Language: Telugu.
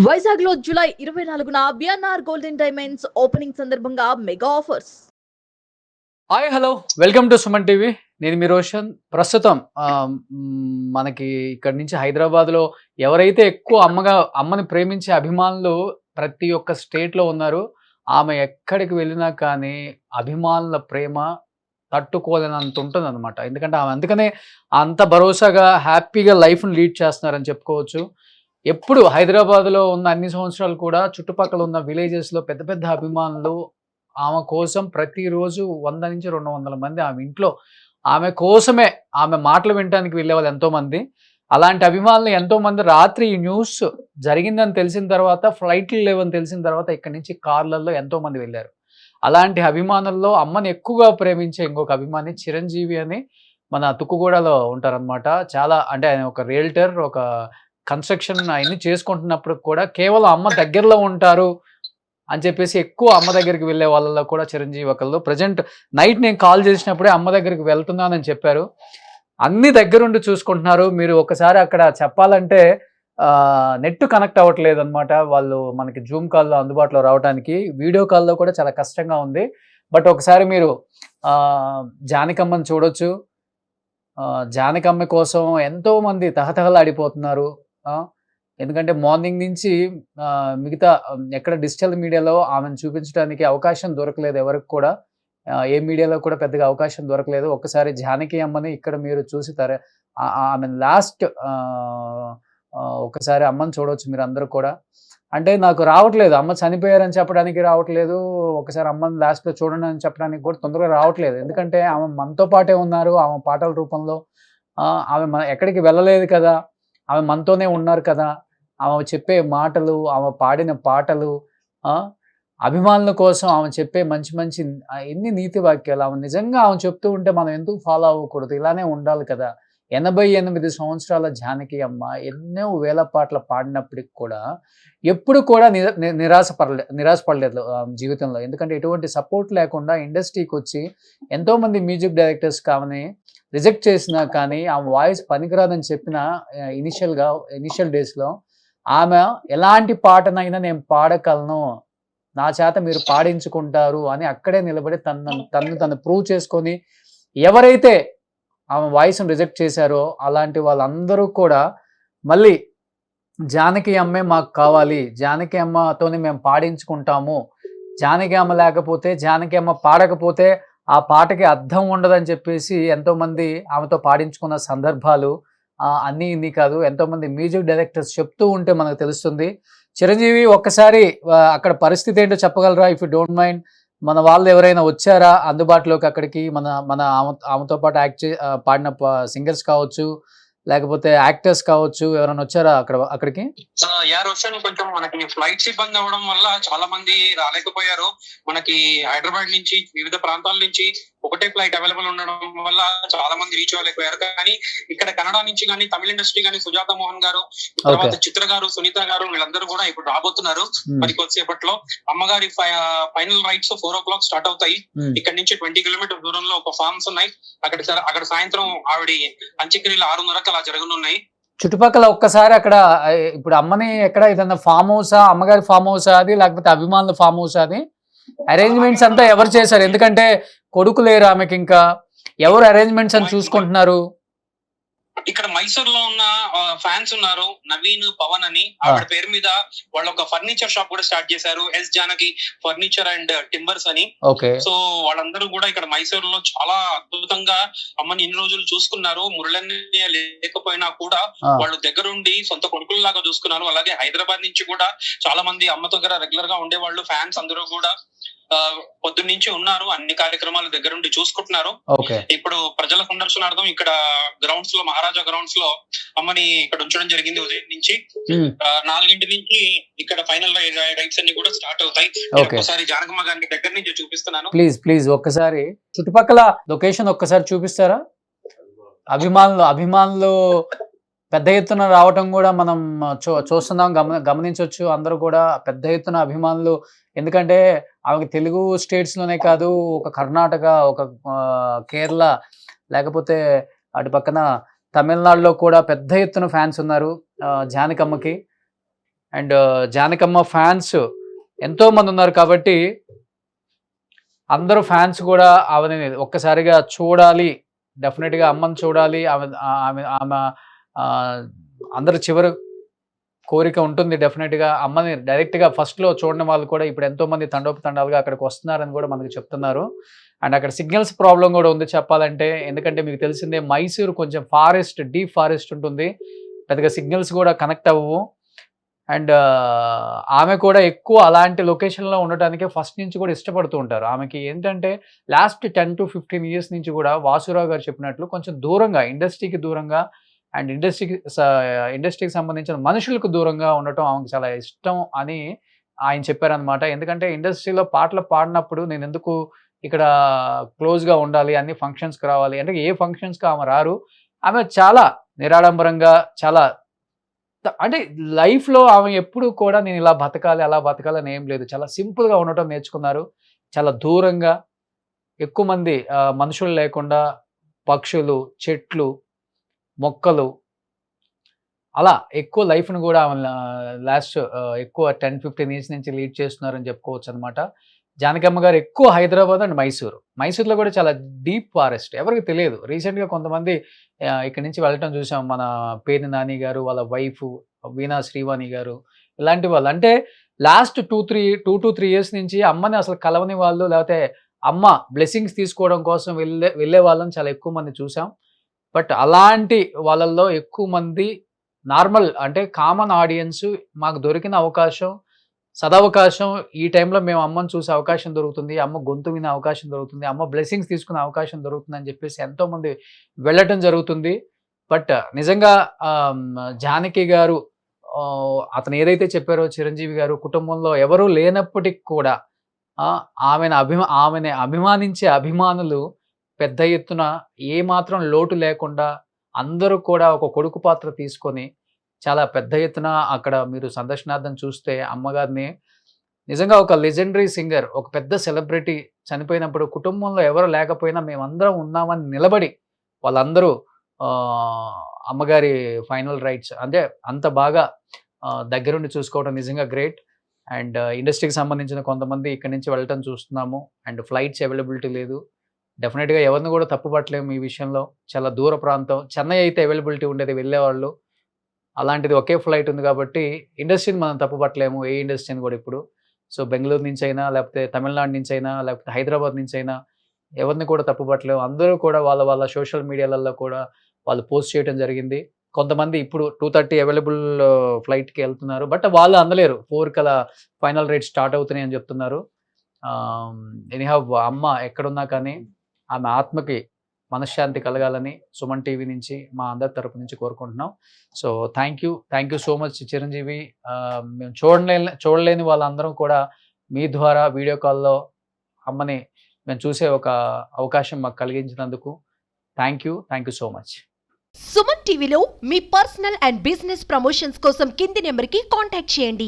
వైజాగ్ లో జూలై 24న బిఎన్ఆర్ గోల్డెన్ డైమండ్స్ ఓపెనింగ్ సందర్భంగా mega offers. Hi hello welcome to Suman TV. నేను మీ రోషన్. ప్రస్తుతం మనకి ఇక్కడ నుంచి హైదరాబాద్లో ఎవరైతే ఎక్కువ అమ్మని ప్రేమించే అభిమానులు ప్రతి ఒక్క స్టేట్లో ఉన్నారు. ఆమె ఎక్కడికి వెళ్ళినా కానీ అభిమానుల ప్రేమ తట్టుకోలేనంత ఉంటుందన్నమాట. ఎందుకంటే ఆమె అందుకనే అంత భరోసాగా హ్యాపీగా లైఫ్ని లీడ్ చేస్తున్నారని చెప్పుకోవచ్చు. ఎప్పుడు హైదరాబాద్లో ఉన్న అన్ని సంవత్సరాలు కూడా చుట్టుపక్కల ఉన్న విలేజెస్లో పెద్ద పెద్ద అభిమానులు ఆమె కోసం ప్రతిరోజు 100-200 మంది ఆమె ఇంట్లో ఆమె కోసమే, ఆమె మాటలు వినటానికి వెళ్ళేవాళ్ళు ఎంతోమంది. అలాంటి అభిమానులు ఎంతోమంది రాత్రి ఈ న్యూస్ జరిగిందని తెలిసిన తర్వాత, ఫ్లైట్లు లేవని తెలిసిన తర్వాత ఇక్కడి నుంచి కార్లలో ఎంతోమంది వెళ్ళారు. అలాంటి అభిమానుల్లో అమ్మని ఎక్కువగా ప్రేమించే ఇంకొక అభిమాని చిరంజీవి అని మన తుక్కుగూడలో ఉంటారనమాట. చాలా అంటే ఆయన ఒక రియల్టర్, ఒక కన్స్ట్రక్షన్ అవన్నీ చేసుకుంటున్నప్పుడు కూడా కేవలం అమ్మ దగ్గరలో ఉంటారు అని చెప్పేసి ఎక్కువ అమ్మ దగ్గరికి వెళ్ళే వాళ్ళలో కూడా చిరంజీవి ఒకళ్ళు. ప్రజెంట్ నైట్ నేను కాల్ చేసినప్పుడే అమ్మ దగ్గరికి వెళ్తున్నానని చెప్పారు. అన్ని దగ్గరుండి చూసుకుంటున్నారు. మీరు ఒకసారి అక్కడ చెప్పాలంటే నెట్ కనెక్ట్ అవ్వట్లేదు అనమాట. వాళ్ళు మనకి జూమ్ కాల్లో అందుబాటులో రావడానికి, వీడియో కాల్లో కూడా చాలా కష్టంగా ఉంది. బట్ ఒకసారి మీరు జానకమ్మని చూడొచ్చు. జానకమ్మ కోసం ఎంతోమంది తహతహలాడిపోతున్నారు. ఎందుకంటే మార్నింగ్ నుంచి మిగతా ఎక్కడ డిజిటల్ మీడియాలో ఆమెను చూపించడానికి అవకాశం దొరకలేదు ఎవరికి కూడా. ఏ మీడియాలో కూడా పెద్దగా అవకాశం దొరకలేదు. ఒక్కసారి జానకి అమ్మని ఇక్కడ మీరు చూసి ఆమె లాస్ట్ ఒకసారి అమ్మని చూడవచ్చు మీరు అందరూ కూడా. అంటే నాకు రావట్లేదు, అమ్మ చనిపోయారని చెప్పడానికి రావట్లేదు, ఒకసారి అమ్మని లాస్ట్లో చూడండి అని చెప్పడానికి కూడా తొందరగా రావట్లేదు. ఎందుకంటే ఆమె మనతో పాటే ఉన్నారు, ఆమె పాటల రూపంలో. ఆమె ఎక్కడికి వెళ్ళలేదు కదా, ఆమె మనతోనే ఉన్నారు కదా. ఆమె చెప్పే మాటలు, ఆమె పాడిన పాటలు, అభిమానుల కోసం ఆమె చెప్పే మంచి మంచి ఎన్ని నీతి వాక్యాలు, ఆమె నిజంగా ఆమె చెప్తూ ఉంటే మనం ఎందుకు ఫాలో అవ్వకూడదు? ఇలానే ఉండాలి కదా. 88 సంవత్సరాల జానకి అమ్మ ఎన్నో వేల పాటలు పాడినప్పటికి కూడా ఎప్పుడు కూడా నిరాశపడలేదు జీవితంలో. ఎందుకంటే ఎటువంటి సపోర్ట్ లేకుండా ఇండస్ట్రీకి వచ్చి ఎంతోమంది మ్యూజిక్ డైరెక్టర్స్ కావని రిజెక్ట్ చేసినా కానీ ఆమె వాయిస్ పనికిరాదని చెప్పిన ఇనిషియల్ డేస్లో ఆమె ఎలాంటి పాటనైనా నేను పాడగలను, నా చేత మీరు పాడించుకుంటారు అని అక్కడే నిలబడి తను ప్రూవ్ చేసుకొని ఎవరైతే ఆమె వాయిస్ను రిజెక్ట్ చేశారో అలాంటి వాళ్ళందరూ కూడా మళ్ళీ జానకి అమ్మే మాకు కావాలి, జానకి అమ్మతోనే మేము పాడించుకుంటాము, జానకి అమ్మ లేకపోతే, జానకి అమ్మ పాడకపోతే ఆ పాటకి అర్థం ఉండదని చెప్పేసి ఎంతోమంది ఆమెతో పాడించుకున్న సందర్భాలు అన్నీ ఇన్ని కాదు, ఎంతోమంది మ్యూజిక్ డైరెక్టర్స్ చెప్తూ ఉంటే మనకు తెలుస్తుంది. చిరంజీవి ఒక్కసారి అక్కడ పరిస్థితి ఏంటో చెప్పగలరా? If you don't mind. మన వాళ్ళు ఎవరైనా వచ్చారా అందుబాటులోకి అక్కడికి? మన మన ఆమెతో పాటు పాడిన సింగర్స్ కావచ్చు, లేకపోతే యాక్టర్స్ కావచ్చు, ఎవరైనా వచ్చారా అక్కడికి? రోషన్, కొంచెం మనకి ఫ్లైట్స్ ఇబ్బంది అవ్వడం వల్ల చాలా మంది రాలేకపోయారు. మనకి హైదరాబాద్ నుంచి వివిధ ప్రాంతాల నుంచి ఒకటే ఫ్లైట్ అవైలబుల్ ఉండడం వల్ల చాలా మంది రీచ్ అవ్వలేకపోయారు. కానీ ఇక్కడ కన్నడ నుంచి కానీ, తమిళ ఇండస్ట్రీ కానీ, సుజాత మోహన్ గారు, తర్వాత చిత్ర గారు, సునీత గారు, వీళ్ళందరూ కూడా ఇప్పుడు రాబోతున్నారు మరి కొద్దిసేపట్లో. అమ్మగారి ఫైనల్ రైట్స్ 4 o'clock స్టార్ట్ అవుతాయి. ఇక్కడ నుంచి 20 కిలోమీటర్ దూరంలో ఒక ఫార్మ్స్ ఉన్నాయి. అక్కడ సాయంత్రం ఆవిడ అంత్యక్రియలు 6:30కి అలా జరగనున్నాయి. చుట్టుపక్కల ఒక్కసారి అక్కడ ఇప్పుడు అమ్మని ఎక్కడ ఏదన్నా ఫామ్ హౌసా, అమ్మగారి ఫామ్ హౌసా అది, లేకపోతే అభిమానుల ఫామ్ హౌసా అది? అరేంజ్మెంట్స్ అంతా ఎవరు చేశారు? ఎందుకంటే కొడుకు లేరు ఆమెకి, ఇంకా ఎవరు అరేంజ్మెంట్స్ అని చూసుకుంటున్నారు? ఇక్కడ మైసూర్ లో ఉన్న ఫ్యాన్స్ ఉన్నారు, నవీన్, పవన్ అని. ఆవిడ పేరు మీద వాళ్ళు ఒక ఫర్నిచర్ షాప్ కూడా స్టార్ట్ చేశారు, S Janaki furniture and timbers అని. సో వాళ్ళందరూ కూడా ఇక్కడ మైసూర్ లో చాలా అద్భుతంగా అమ్మని ఇన్ని రోజులు చూసుకున్నారు. మురళి లేకపోయినా కూడా వాళ్ళు దగ్గరుండి సొంత కొడుకుల్లాగా చూసుకున్నారు. అలాగే హైదరాబాద్ నుంచి కూడా చాలా మంది అమ్మ దగ్గర రెగ్యులర్ గా ఉండేవాళ్ళు, ఫ్యాన్స్ అందరూ కూడా పొద్దున్నుంచి ఉన్నారు, అన్ని కార్యక్రమాలు దగ్గరుండి చూసుకుంటున్నారు. ఇప్పుడు ప్రజల సందర్శనార్థం ఇక్కడ గ్రౌండ్స్ లో, మహారాజా గ్రౌండ్స్ లో అమ్మని ఇక్కడ ఉంచడం జరిగింది. ఉదయం నుంచి 4 నుంచి ఇక్కడ ఫైనల్ రైడ్స్ అన్ని కూడా స్టార్ట్ అవుతాయి. ఒకసారి జానకమ్మ గారిని దగ్గర నుంచి చూపిస్తున్నాను. ప్లీజ్ ఒక్కసారి చుట్టుపక్కల లొకేషన్ ఒక్కసారి చూపిస్తారా? అభిమానులు పెద్ద ఎత్తున రావటం కూడా మనం చూస్తున్నాం, గమనించవచ్చు. అందరూ కూడా పెద్ద ఎత్తున అభిమానులు. ఎందుకంటే ఆమెకి తెలుగు స్టేట్స్లోనే కాదు, ఒక కర్ణాటక, ఒక కేరళ, లేకపోతే అటు పక్కన తమిళనాడులో కూడా పెద్ద ఎత్తున ఫ్యాన్స్ ఉన్నారు జానకమ్మకి. అండ్ జానకమ్మ ఫ్యాన్స్ ఎంతో మంది ఉన్నారు కాబట్టి అందరూ ఫ్యాన్స్ కూడా ఆమెని ఒక్కసారిగా చూడాలి, డెఫినెట్గా అమ్మని చూడాలి, ఆమె ఆమె ఆమె అందరు చివరి కోరిక ఉంటుంది. డెఫినెట్గా అమ్మని డైరెక్ట్గా ఫస్ట్లో చూడని వాళ్ళు కూడా ఇప్పుడు ఎంతో మంది తండోపతండాలుగా అక్కడికి వస్తున్నారని కూడా మనకు చెప్తున్నారు. అండ్ అక్కడ సిగ్నల్స్ ప్రాబ్లం కూడా ఉంది చెప్పాలంటే, ఎందుకంటే మీకు తెలిసిందే మైసూరు కొంచెం ఫారెస్ట్, డీప్ ఫారెస్ట్ ఉంటుంది, పెద్దగా సిగ్నల్స్ కూడా కనెక్ట్ అవ్వవు. అండ్ ఆమె కూడా ఎక్కువ అలాంటి లొకేషన్లో ఉండటానికి ఫస్ట్ నుంచి కూడా ఇష్టపడుతూ ఉంటారు. ఆమెకి ఏంటంటే లాస్ట్ 10 to 15 ఇయర్స్ నుంచి కూడా వాసురావు గారు చెప్పినట్లు కొంచెం దూరంగా, ఇండస్ట్రీకి దూరంగా అండ్ ఇండస్ట్రీకి సంబంధించిన మనుషులకు దూరంగా ఉండటం ఆమెకు చాలా ఇష్టం అని ఆయన చెప్పారనమాట. ఎందుకంటే ఇండస్ట్రీలో పాటలు పాడినప్పుడు నేను ఎందుకు ఇక్కడ క్లోజ్గా ఉండాలి, అన్ని ఫంక్షన్స్కి రావాలి అంటే ఏ ఫంక్షన్స్కి ఆమె రారు. ఆమె చాలా నిరాడంబరంగా, చాలా అంటే లైఫ్లో ఆమె ఎప్పుడు కూడా నేను ఇలా బతకాలి, అలా బతకాలి అని ఏం లేదు. చాలా సింపుల్గా ఉండటం నేర్చుకున్నారు. చాలా దూరంగా, ఎక్కువ మంది మనుషులు లేకుండా పక్షులు, చెట్లు, మొక్కలు, అలా ఎక్కువ లైఫ్ను కూడా ఆమె లాస్ట్ ఎక్కువ 10-15 ఇయర్స్ నుంచి లీడ్ చేస్తున్నారని చెప్పుకోవచ్చు అనమాట. జానకమ్మ గారు ఎక్కువ హైదరాబాద్ అండ్ మైసూర్లో కూడా చాలా డీప్ ఫారెస్ట్, ఎవరికి తెలియదు. రీసెంట్గా కొంతమంది ఇక్కడి నుంచి వెళ్ళటం చూసాం. మన పేర్ని నాని గారు, వాళ్ళ వైఫ్ వీణా శ్రీవాణి గారు, ఇలాంటి వాళ్ళు. అంటే లాస్ట్ 2 to 3 ఇయర్స్ నుంచి అమ్మని అసలు కలవని వాళ్ళు, లేకపోతే అమ్మ బ్లెస్సింగ్స్ తీసుకోవడం కోసం వెళ్ళే వాళ్ళని చాలా ఎక్కువ మంది చూసాం. బట్ అలాంటి వాళ్ళల్లో ఎక్కువ మంది నార్మల్ అంటే కామన్ ఆడియన్స్, మాకు దొరికిన అవకాశం, సదవకాశం, ఈ టైంలో మేము అమ్మని చూసే అవకాశం దొరుకుతుంది, అమ్మ గొంతు వినే అవకాశం దొరుకుతుంది, అమ్మ బ్లెస్సింగ్స్ తీసుకునే అవకాశం దొరుకుతుంది అని చెప్పేసి ఎంతోమంది వెళ్ళటం జరుగుతుంది. బట్ నిజంగా జానకి గారు అతను ఏదైతే చెప్పారో చిరంజీవి గారు, కుటుంబంలో ఎవరూ లేనప్పటికి కూడా ఆమెని అభిమానించే అభిమానులు పెద్ద ఎత్తున ఏమాత్రం లోటు లేకుండా అందరూ కూడా ఒక కొడుకు పాత్ర తీసుకొని చాలా పెద్ద ఎత్తున అక్కడ మీరు సందర్శనార్థం చూస్తే అమ్మగారిని నిజంగా ఒక లెజెండరీ సింగర్, ఒక పెద్ద సెలబ్రిటీ చనిపోయినప్పుడు కుటుంబంలో ఎవరు లేకపోయినా మేమందరం ఉన్నామని నిలబడి వాళ్ళందరూ అమ్మగారి ఫైనల్ రైట్స్ అంటే అంత బాగా దగ్గరుండి చూసుకోవడం నిజంగా గ్రేట్. అండ్ ఇండస్ట్రీకి సంబంధించిన కొంతమంది ఇక్కడి నుంచి వెళ్ళటం చూస్తున్నాము. అండ్ ఫ్లైట్స్ అవైలబిలిటీ లేదు. డెఫినెట్గా ఎవరిని కూడా తప్పుపట్టలేము ఈ విషయంలో. చాలా దూర ప్రాంతం, చెన్నై అయితే అవైలబిలిటీ ఉండేది వెళ్ళేవాళ్ళు, అలాంటిది ఒకే ఫ్లైట్ ఉంది కాబట్టి ఇండస్ట్రీని మనం తప్పుపట్టలేము, ఏ ఇండస్ట్రీని కూడా ఇప్పుడు. సో బెంగళూరు నుంచి అయినా, లేకపోతే తమిళనాడు నుంచి అయినా, లేకపోతే హైదరాబాద్ నుంచి అయినా ఎవరిని కూడా తప్పుపట్టలేము. అందరూ కూడా వాళ్ళ సోషల్ మీడియాలలో కూడా వాళ్ళు పోస్ట్ చేయడం జరిగింది. కొంతమంది ఇప్పుడు 2:30 అవైలబుల్ ఫ్లైట్కి వెళ్తున్నారు, బట్ వాళ్ళు అందలేరు, 4 కలా ఫైనల్ రేట్ స్టార్ట్ అవుతున్నాయి అని చెప్తున్నారు. ఎనీహౌ అమ్మ ఎక్కడున్నా కానీ ఆమె ఆత్మకి మనశ్శాంతి కలగాలని సుమన్ టీవీ నుంచి మా అందరి తరపు నుంచి కోరుకుంటున్నాం. So thank you so much Chiranjeevi. మేము చూడలేని వాళ్ళందరం కూడా మీ ద్వారా వీడియో కాల్లో అమ్మని మేము చూసే ఒక అవకాశం మాకు కలిగించినందుకు thank you so much. Suman టీవీలో మీ పర్సనల్ అండ్ బిజినెస్ ప్రమోషన్స్ కోసం కింది నెంబర్కి కాంటాక్ట్ చేయండి.